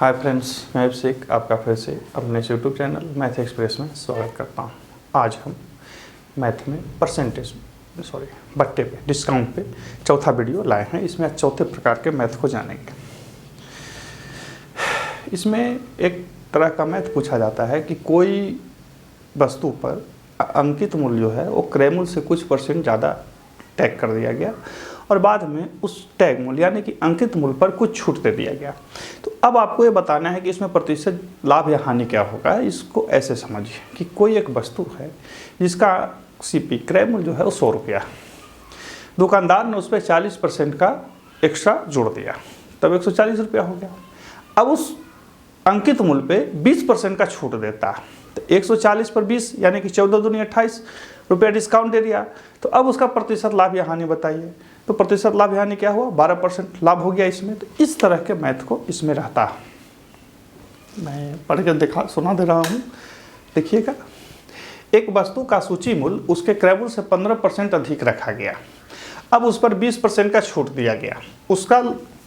Hi friends, मैं अभिषेक आपका फिर से अपने यूट्यूब चैनल मैथ एक्सप्रेस में स्वागत करता हूँ। आज हम मैथ में बट्टे पे डिस्काउंट पे चौथा वीडियो लाए हैं। इसमें आज चौथे प्रकार के मैथ को जानेंगे। इसमें एक तरह का मैथ पूछा जाता है कि कोई वस्तु पर अंकित मूल्य जो है वो क्रय मूल्य से कुछ % ज़्यादा टैग कर दिया गया और बाद में उस टैग मूल्य यानी कि अंकित मूल्य पर कुछ छूट दे दिया गया। तो अब आपको ये बताना है कि इसमें प्रतिशत लाभ या हानि क्या होगा। इसको ऐसे समझिए कि कोई एक वस्तु है जिसका सीपी क्रय मूल्य जो है वो 100 रुपया, दुकानदार ने उस पर 40% का एक्स्ट्रा जोड़ दिया, तब 140 रुपया हो गया। अब उस अंकित मूल्य पे 20% का छूट देता, तो 140 पर 20 यानी कि 14 दूनी 28 रुपया डिस्काउंट दे दिया। तो अब उसका प्रतिशत लाभ या हानि बताइए। तो प्रतिशत लाभ या हानि क्या हुआ, 12% लाभ हो गया इसमें। तो इस तरह के मैथ को इसमें रहता है। मैं पढ़ के सुना दे रहा हूँ, देखिएगा। एक वस्तु का सूची मूल्य उसके क्रय मूल्य से 15% अधिक रखा गया। अब उस पर 20% का छूट दिया गया। उसका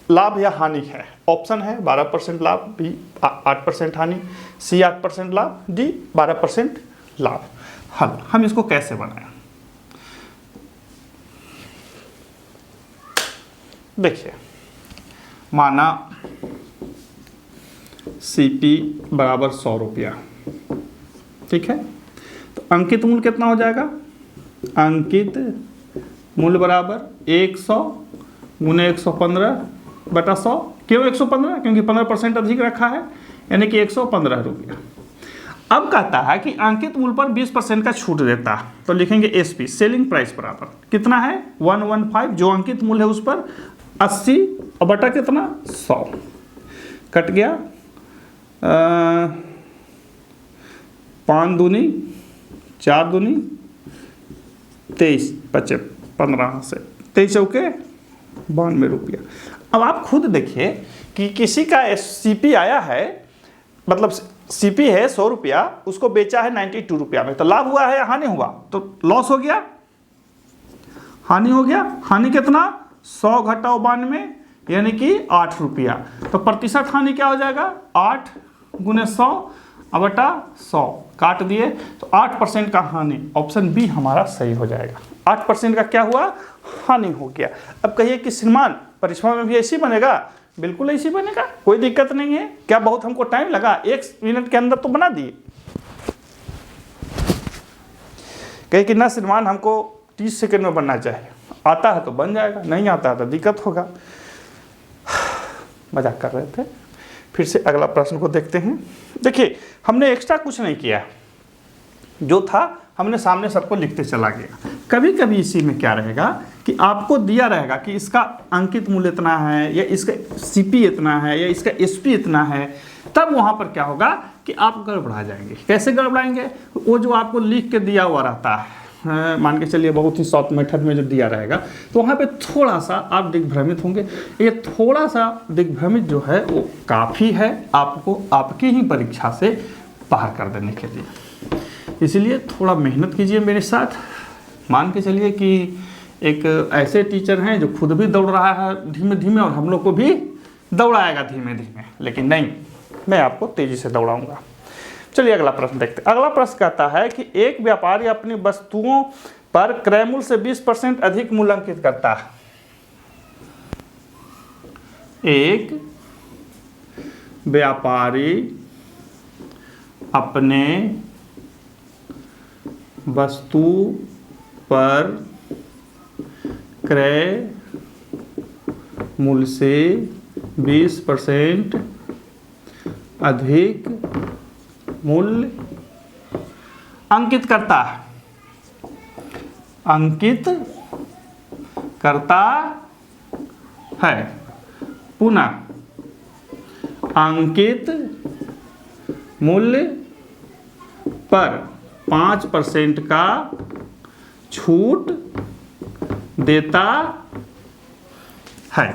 लाभ या हानि है, ऑप्शन है 12% लाभ, बी 8% हानि, सी 8% लाभ, डी 12% लाभ। हल हम इसको कैसे बनाएं, देखिए। माना सीपी बराबर 100 रुपया, ठीक है। तो अंकित मूल्य कितना हो जाएगा, अंकित मूल्य बराबर 100 गुने 115/100। क्यों 115? क्योंकि 15% अधिक रखा है, यानी कि 115 रुपया। अब कहता है कि अंकित मूल्य पर 20% का छूट देता, तो लिखेंगे एसपी सेलिंग प्राइस बराबर कितना है 115, जो अंकित मूल्य है उस पर 80 और बटा कितना 100 कट गया। 5 दूनी 4 दूनी 23 बचे 15 से 23 चौके 92 रुपया। अब आप खुद देखिए कि किसी का सीपी आया है, मतलब सीपी है 100 रुपया, उसको बेचा है 92 रुपया में, तो लाभ हुआ है या हानि हुआ? तो लॉस हो गया, हानि हो गया। हानि कितना 100 घटाओ 92 यानी कि 8 रुपया। तो प्रतिशत हानि क्या हो जाएगा 8 गुने 100 बटा 100 काट दिए, तो 8% का हानि, ऑप्शन बी हमारा सही हो जाएगा। 8% का क्या हुआ, हानि हो गया। अब कहिए कि श्रीमान परीक्षा में भी ऐसी बनेगा? बिल्कुल ऐसी बनेगा, कोई दिक्कत नहीं है। क्या बहुत हमको टाइम लगा? 1 मिनट के अंदर तो बना दिए। कहे कि ना श्रीमान हमको 30 सेकंड में बनना चाहिए। आता है तो बन जाएगा, नहीं आता है तो दिक्कत होगा। मजाक कर रहे थे। फिर से अगला प्रश्न को देखते हैं। देखिए, हमने एक्स्ट्रा कुछ नहीं किया, जो था हमने सामने सबको लिखते चला गया। कभी कभी इसी में क्या रहेगा कि आपको दिया रहेगा कि इसका अंकित मूल्य इतना है, या इसका सीपी इतना है, या इसका एसपी इतना है, तब वहाँ पर क्या होगा कि आप गड़बड़ा जाएंगे। कैसे गड़बड़ाएंगे? वो जो आपको लिख के दिया हुआ रहता है, मान के चलिए बहुत ही शॉर्ट मेथड में जो दिया रहेगा, तो वहाँ पे थोड़ा सा आप दिग्भ्रमित होंगे। ये थोड़ा सा दिग्भ्रमित जो है वो काफ़ी है आपको आपकी ही परीक्षा से बाहर कर देने के लिए। इसलिए थोड़ा मेहनत कीजिए मेरे साथ। मान के चलिए कि एक ऐसे टीचर हैं जो खुद भी दौड़ रहा है धीमे धीमे, और हम लोग को भी दौड़ाएगा धीमे धीमे, लेकिन नहीं, मैं आपको तेज़ी से दौड़ाऊंगा। चलिए अगला प्रश्न देखते हैं। अगला प्रश्न कहता है कि एक व्यापारी अपनी वस्तुओं पर क्रय मूल्य से 20% अधिक मूल्य अंकित करता है। एक व्यापारी अपने वस्तु पर क्रय मूल्य से 20% अधिक मूल्य अंकित करता है। अंकित करता है। पुनः अंकित मूल्य पर 5% का छूट देता है।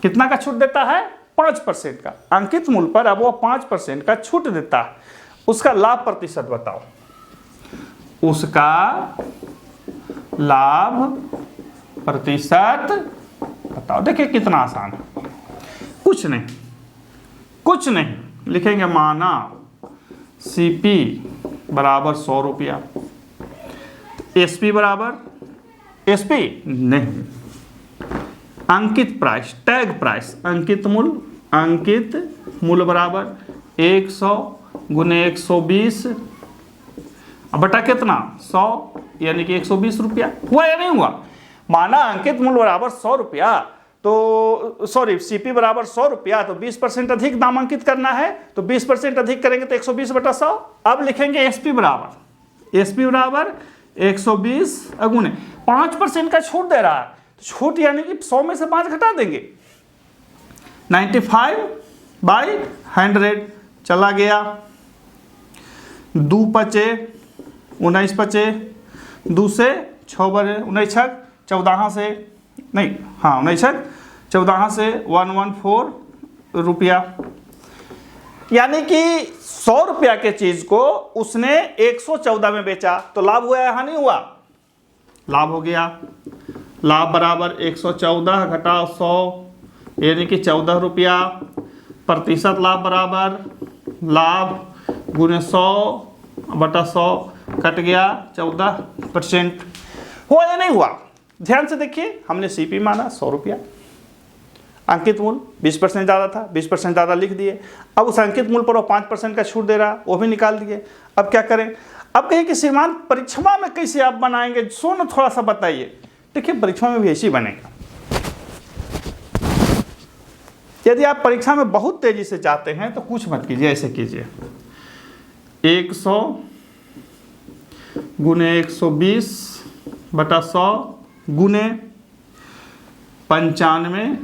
कितना का छूट देता है? 5% का। अंकित मूल्य पर अब वो 5% का छूट देता है। उसका लाभ प्रतिशत बताओ। उसका लाभ प्रतिशत बताओ। देखिए कितना आसान है, कुछ नहीं, कुछ नहीं, लिखेंगे माना सीपी बराबर 100 रुपया, एसपी बराबर एसपी नहीं, अंकित प्राइस, टैग प्राइस, अंकित मूल्य बराबर 100 गुने 120 बटा कितना 100, यानी कि 120 रुपया। हुआ या नहीं हुआ? माना अंकित मूल्य बराबर 100 रुपया, तो सॉरी सीपी बराबर 100 रुपया, तो 20% अधिक नामांकित करना है, तो 20% अधिक करेंगे तो 120 बटा 100। अब लिखेंगे एसपी बराबर 120 गुने 5% का छूट दे रहा है, तो छूट यानी कि 100 में से 5 घटा देंगे, 95/100 चला गया, 2 पचे 19 पचे, 2 से 6 बरे 19 14 से नहीं, हाँ 19 14 से 114 रुपया, यानी कि 100 रुपया के चीज को उसने 114 में बेचा, तो लाभ हुआ या नहीं हुआ? लाभ हो गया। लाभ बराबर 114 घटा 100 यानी कि 14 रुपया, प्रतिशत लाभ बराबर लाभ गुने 100 बटा 100 कट गया 14%। हुआ या नहीं हुआ? ध्यान से देखिए, हमने सीपी माना 100 रुपया, अंकित मूल्य 20% ज़्यादा था, 20% ज़्यादा लिख दिए। अब उस अंकित मूल्य पर वो 5% का छूट दे रहा, वो भी निकाल दिए। अब क्या करें? अब कहिए कि श्रीमान परीक्षा में कैसे आप बनाएंगे, सो ना थोड़ा सा बताइए। देखिए परीक्षा में भी ऐसे ही बनेगा। यदि आप परीक्षा में बहुत तेजी से जाते हैं तो कुछ मत कीजिए, ऐसे कीजिए 100 गुने 120 बटा 100 गुने 95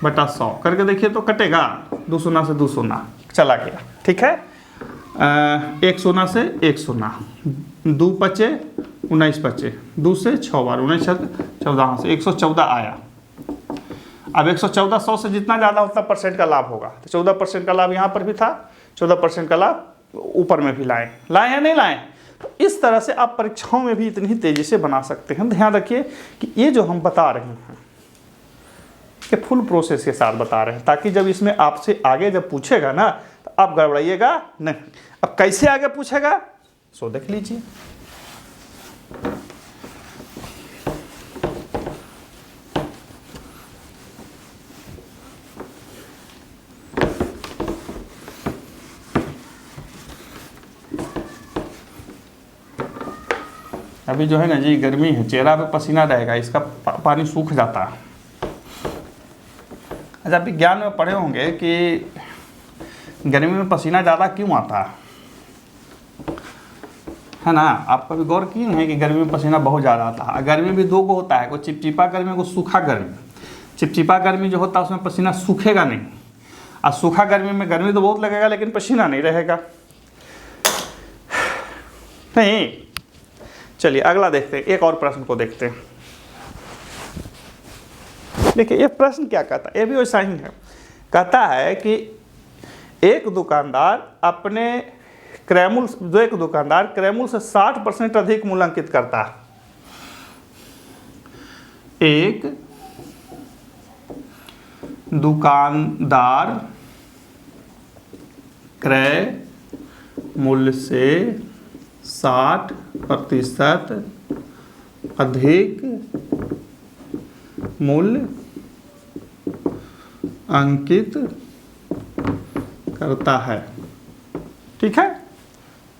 बटा 100 करके देखिए तो कटेगा, 2 शून्य से 2 शून्य चला गया। ठीक है, 1 शून्य से 1 शून्य, 2 पचे 19 पचे, 2 से 6 बार 19 14 से 114 आया। अब 114 100 से जितना ज़्यादा उतना % का लाभ होगा, तो 14% का लाभ यहाँ पर भी था, 14% का लाभ ऊपर में भी लाए या नहीं लाए। तो इस तरह से आप परीक्षाओं में भी इतनी तेजी से बना सकते हैं। ध्यान रखिए कि ये जो हम बता रहे हैं ये फुल प्रोसेस के साथ बता रहे हैं, ताकि जब इसमें आपसे आगे जब पूछेगा ना तो आप गड़बड़ाइएगा नहीं। अब कैसे आगे पूछेगा सो देख लीजिए। अभी जो है ना जी गर्मी है, चेहरा पे पसीना रहेगा, इसका पानी सूख जाता है। अच्छा, विज्ञान में पढ़े होंगे कि गर्मी में पसीना ज़्यादा क्यों आता है ना? आप कभी गौर किए हैं कि गर्मी में पसीना बहुत ज़्यादा आता है? गर्मी भी 2 को होता है, कोई चिपचिपा गर्मी, कोई सूखा गर्मी। चिपचिपा गर्मी जो होता है उसमें पसीना सूखेगा नहीं, और सूखा गर्मी में गर्मी तो बहुत लगेगा लेकिन पसीना नहीं रहेगा। नहीं, चलिए अगला देखते हैं, एक और प्रश्न को देखते हैं। देखिए ये प्रश्न क्या कहता है, ये भी वैसा ही है। कहता है कि एक दुकानदार क्रयमूल्य से 60% अधिक मूल्यांकित करता है। एक दुकानदार क्रय मूल्य से 60% अधिक मूल्य अंकित करता है। ठीक है,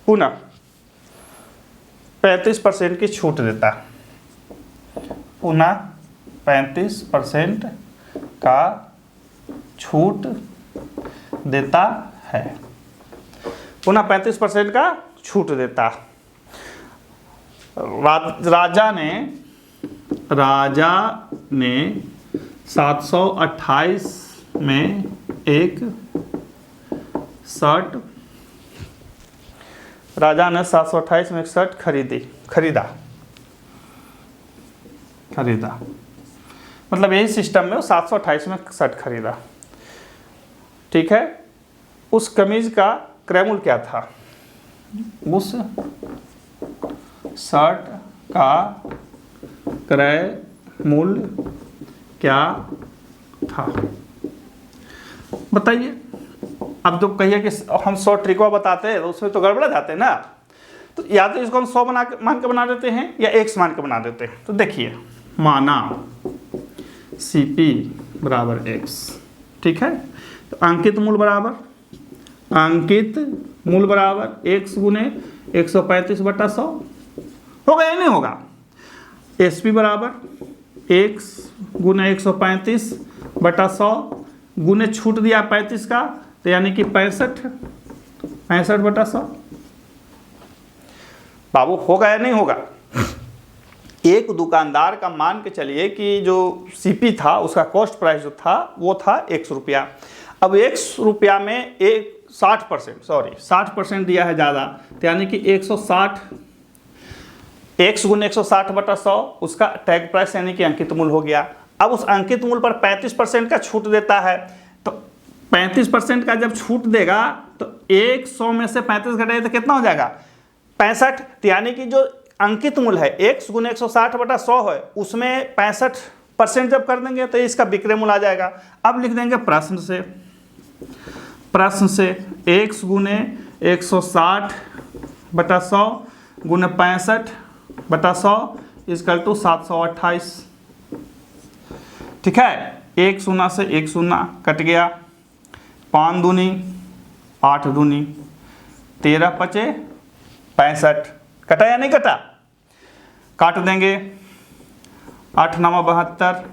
पुनः 35% की छूट देता है, पुनः 35% का छूट देता है, पुनः 35% का छूट देता। राजा ने 728 में एक शर्ट, राजा ने 728 में एक शर्ट खरीदा। मतलब यही सिस्टम में वो 728 में शर्ट खरीदा। ठीक है, उस कमीज का क्रय मूल्य क्या था? उस शर्ट का क्रय मूल्य क्या था बताइए। अब तो कहिए कि हम 100 ट्रिकवा बताते हैं तो उसमें तो गड़बड़ा जाते हैं ना, तो या तो इसको हम 100 मान के बना देते हैं या x मान के बना देते हैं। तो देखिए माना CP बराबर x, ठीक है, तो अंकित मूल बराबर x गुने 135/100 होगा या नहीं होगा। SP बराबर x गुने 135/100 गुने छूट दिया 35 का, तो यानी कि 65/100 बाबू होगा या नहीं होगा। एक दुकानदार का मान के चलिए कि जो CP था उसका कॉस्ट प्राइस जो था वो था 100 रुपया। अब 100 रुपया में 60% दिया है ज़्यादा, तो यानी कि 160 x गुने 160/100 उसका टैग प्राइस यानी कि अंकित मूल्य हो गया। अब उस अंकित मूल्य पर 35% का छूट देता है, तो 35% का जब छूट देगा तो 100 में से 35 घटाए तो कितना हो जाएगा 65, तो यानी कि जो अंकित मूल्य है x गुने 160/100 है उसमें 65% जब कर देंगे तो इसका विक्रय मूल्य आ जाएगा। अब लिख देंगे प्रश्न से x गुने 160/100 गुने 65/100 इक्वल टू 728, ठीक है। 1 शून्य से 1 शून्य कट गया, 5 दूनी 8 दूनी 13 पचे 65, कटा या नहीं कटा, काट देंगे 8 9 72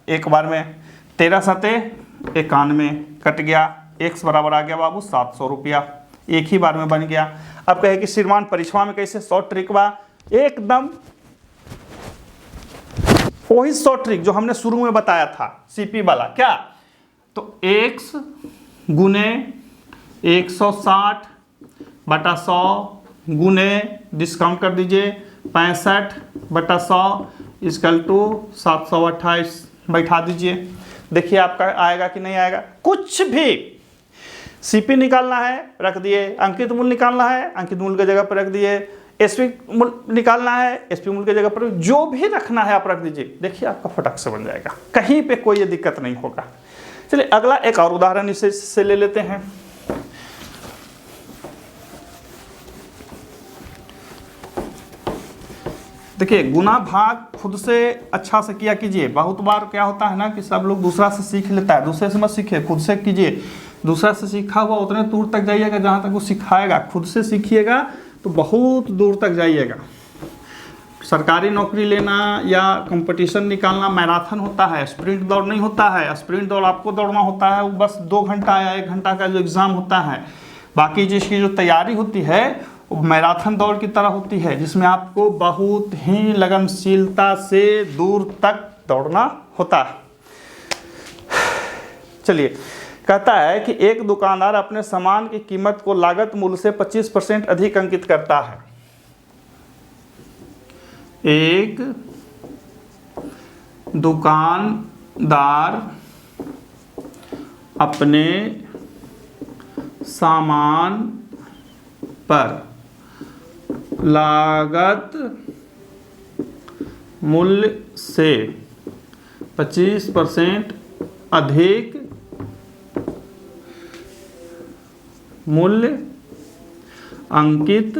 एक बार में, 13 7 91 कट गया, x बराबर आ गया बाबू 700 रुपया, एक ही बार में बन गया। अब कहे कि श्रीमान परीक्षा में कैसे 100 ट्रिकवा, एकदम वही 100 ट्रिक जो हमने शुरू में बताया था CP वाला, क्या तो x गुने 160/100 गुने डिस्काउंट कर दीजिए 65/100 इक्वल टू 728 बैठा दीजिए। देखिए आपका आएगा कि नहीं आएगा। कुछ भी CP निकालना है रख दिए, अंकित मूल्य निकालना है अंकित मूल्य की जगह पर रख दिए, SP मूल्य निकालना है SP मूल्य की जगह पर, जो भी रखना है आप रख दीजिए। देखिए आपका फटक से बन जाएगा, कहीं पे कोई दिक्कत नहीं होगा। चलिए अगला एक और उदाहरण इससे ले लेते हैं। देखिए गुना भाग खुद से अच्छा से किया कीजिए। बहुत बार क्या होता है ना कि सब लोग दूसरा से सीख लेता है, दूसरे से मत सीखिए, खुद से कीजिए। दूसरा से सीखा हुआ उतने दूर तक जाइएगा जहाँ तक वो सिखाएगा, खुद से सीखिएगा तो बहुत दूर तक जाइएगा। सरकारी नौकरी लेना या कंपटीशन निकालना मैराथन होता है, स्प्रिंट दौड़ नहीं होता है। स्प्रिंट दौड़ आपको दौड़ना होता है, वो बस 2 घंटा या 1 घंटा का जो एग्ज़ाम होता है। बाकी जिसकी जो तैयारी होती है वो मैराथन दौड़ की तरह होती है, जिसमें आपको बहुत ही लगनशीलता से दूर तक दौड़ना होता है। चलिए कहता है कि एक दुकानदार अपने सामान की कीमत को लागत मूल्य से 25% अधिक अंकित करता है। एक दुकानदार अपने सामान पर लागत मूल्य से 25% अधिक मूल्य अंकित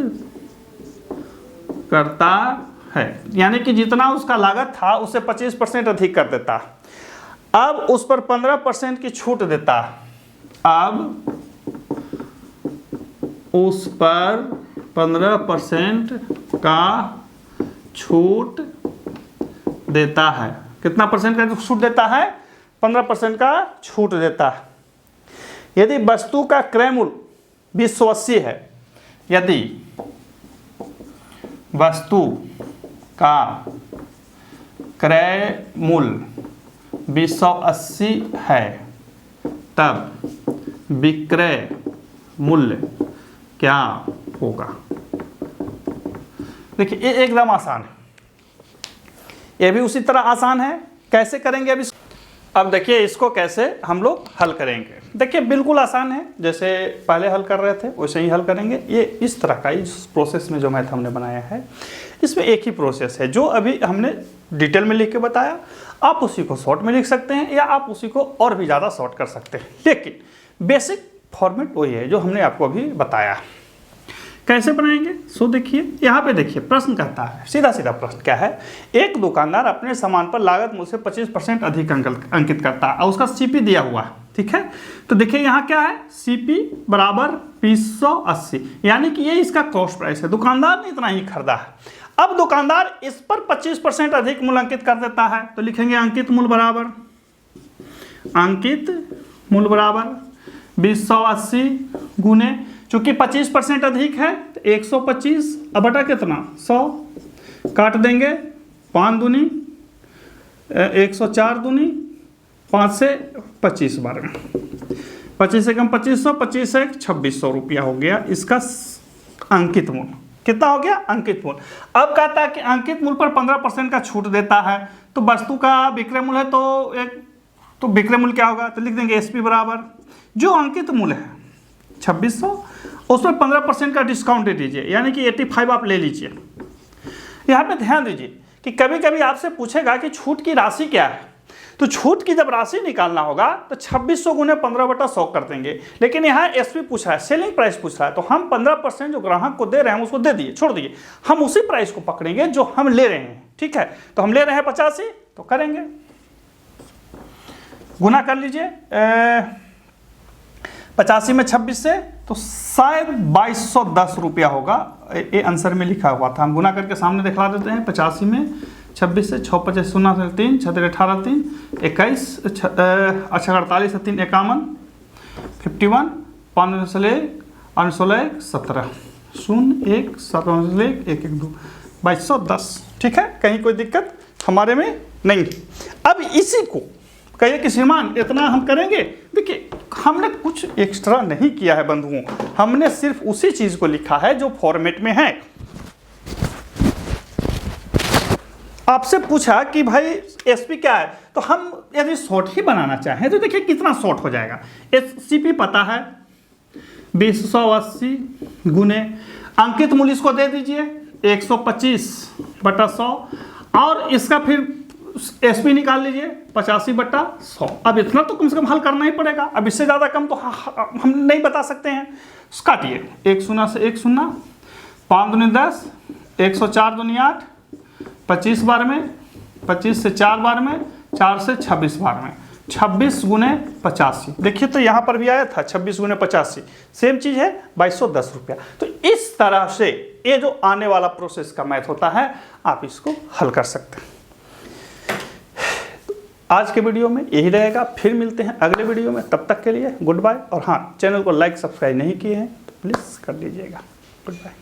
करता है, यानी कि जितना उसका लागत था उससे 25% अधिक कर देता। अब उस पर 15% की छूट देता। अब उस पर 15% का छूट देता है। कितना परसेंट का छूट देता है? 15% का छूट देता है। यदि वस्तु का क्रय मूल्य 280 है, यदि वस्तु का क्रय मूल्य 280 है, तब विक्रय मूल्य क्या होगा? देखिए ये एकदम आसान है, ये भी उसी तरह आसान है। कैसे करेंगे अब देखिए इसको कैसे हम लोग हल करेंगे। देखिए बिल्कुल आसान है, जैसे पहले हल कर रहे थे वैसे ही हल करेंगे। ये इस तरह का इस प्रोसेस में जो मैथ हमने बनाया है इसमें एक ही प्रोसेस है जो अभी हमने डिटेल में लिख के बताया। आप उसी को शॉर्ट में लिख सकते हैं या आप उसी को और भी ज़्यादा शॉर्ट कर सकते हैं, लेकिन बेसिक फॉर्मेट वही है जो हमने आपको अभी बताया। कैसे बनाएंगे? सो देखिए, यहाँ पे देखिए प्रश्न कहता है, सीधा सीधा प्रश्न क्या है, एक दुकानदार अपने सामान पर लागत मूल्य से 25% अधिक अंकित करता है और उसका सीपी दिया हुआ है, ठीक है। तो देखिए यहाँ क्या है, सीपी बराबर 2080, यानी कि ये इसका कॉस्ट प्राइस है, दुकानदार ने इतना ही खरीदा है। अब दुकानदार इस पर 25% अधिक मूल्य अंकित कर देता है, तो लिखेंगे अंकित मूल्य बराबर 2080 गुने, चूंकि 25% अधिक है तो 125 अब बटा कितना 100 काट देंगे, 5 दूनी 104 दूनी 5 से 25 बार में 25 से कम 2500, 25 से 2600 रुपया हो गया इसका अंकित मूल्य। कितना हो गया? अंकित मूल्य। अब कहता है कि अंकित मूल्य पर 15% का छूट देता है, तो वस्तु का विक्रय मूल्य है तो विक्रय मूल्य क्या होगा, तो लिख देंगे एसपी बराबर जो अंकित मूल्य है 2600, उसमें 15% का डिस्काउंट दे दीजिए, यानी कि 85 आप ले लीजिए। यहाँ पे ध्यान दीजिए कि कभी कभी आपसे पूछेगा कि छूट की राशि क्या है, तो छूट की जब राशि निकालना होगा तो 2600 गुने 15/100 कर देंगे, लेकिन यहाँ एसपी पूछ रहा है, सेलिंग प्राइस पूछ रहा है, तो हम 15% जो ग्राहक को दे रहे हैं उसको दे दिए, छोड़ दिए, हम उसी प्राइस को पकड़ेंगे जो हम ले रहे हैं, ठीक है। तो हम ले रहे हैं 85, तो करेंगे गुना कर लीजिए 85 में 26 से, तो शायद 2210 रुपया होगा, ये आंसर में लिखा हुआ था, हम गुना करके सामने दिखा देते हैं। 85 में 26 से 6 5 0 3 6 18 3 21 अच्छा 48 3 51 51 5 16 17 0 1 7 1 1 1 2 2210, ठीक है। कहीं कोई दिक्कत हमारे में नहीं। अब इसी को कहिए कि श्रीमान इतना हम करेंगे, देखिए हमने कुछ एक्स्ट्रा नहीं किया है बंधुओं, हमने सिर्फ उसी चीज को लिखा है जो फॉर्मेट में है। आपसे पूछा कि भाई एसपी क्या है, तो हम यदि शॉर्ट ही बनाना चाहें तो देखिए कितना शॉर्ट हो जाएगा। एससीपी पता है 2080 गुने अंकित मूल्य इसको दे दीजिए 125/100 और इसका फिर एसपी निकाल लीजिए 85/100। अब इतना तो कम से कम हल करना ही पड़ेगा, अब इससे ज़्यादा कम तो हम नहीं बता सकते हैं। काटिए 1 0 से 1 0 5 दूनी 10 104 दूनी 8 25 बार में 25 से 4 बार में 4 से 26 बार में 26 गुने 85। देखिए तो यहाँ पर भी आया था 26 गुने 85, सेम चीज़ है 2210 रुपया। तो इस तरह से ये जो आने वाला प्रोसेस का मैथ होता है आप इसको हल कर सकते हैं। आज के वीडियो में यही रहेगा, फिर मिलते हैं अगले वीडियो में, तब तक के लिए गुड बाय। और हाँ, चैनल को लाइक सब्सक्राइब नहीं किए हैं तो प्लीज़ कर लीजिएगा। Good bye.